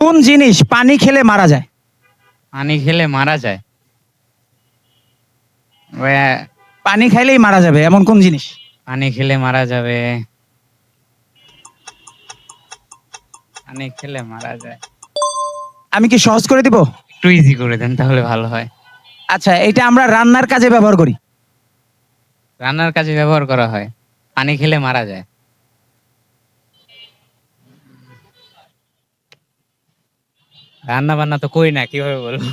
কোন জিনিস পানি খেলে মারা যায়? পানি খেলে মারা যায়? পানি খাইলেই মারা যাবে এমন কোন জিনিস? পানি খেলে মারা যাবে, পানি খেলে মারা যায়। আমি কি সহজ করে দিব? একটু ইজি করে দেন তাহলে ভালো হয়। আচ্ছা, এটা আমরা রান্নার কাজে ব্যবহার করি। রান্নার কাজে ব্যবহার করা হয়, পানি খেলে মারা যায়। রান্না বান্না তো করি না, কিভাবে বলবো?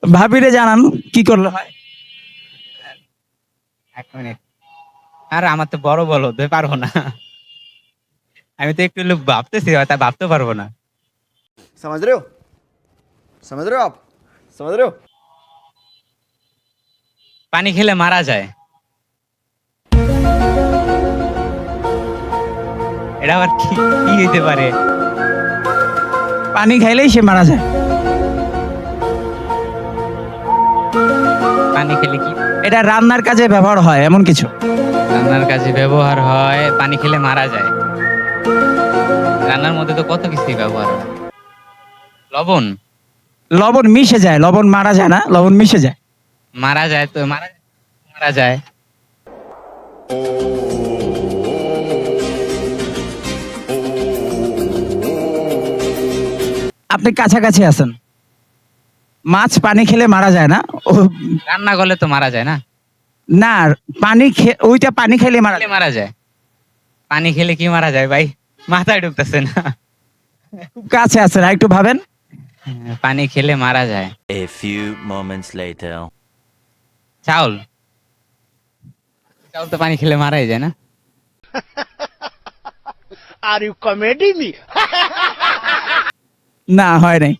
ভাবিরে জানান কি করলে হয়। 1 মিনিট। আর আমার তো বড় বলো পারবো না। আমি তো একটু ভাবতেছি, তা ভাবতে পারবো না। समझ रहे हो समझ रहे हो आप समझ रहे हो পানি খেলে মারা যায়, এটা আবার কি কি হইতে পারে? পানি খাইলেই সে মারা যায়। পানি খেলে কি? এটা রান্নার কাজে ব্যবহার হয় এমন কিছু। রান্নার কাজে ব্যবহার হয়, পানি খেলে মারা যায়। রান্নার মধ্যে তো কত কিছুই ব্যবহার হয়। লবণ। লবণ মিশে যায়, লবণ মারা যায় না, লবণ মিশে যায়। মারা যায় তো, মারা মারা যায়। আপনি কাছাকাছি আছেন। মাছ পানি খেলে মারা যায় না। ও রান্না করলে তো মারা যায় না। না, ওইটা পানি খেলে মারা খেলে যায়। মারা যায়। পানি খেলে কি মারা যায় ভাই? মাথায় ঢুকতেছে না। খুব কাছে আছেন, আর একটু ভাবেন। পানি খেলে মারা যায়। A few moments later. চাউল। চাউল তো পানি খেলে মারাই যায় না। Are you comedy me? না, হয় নাই।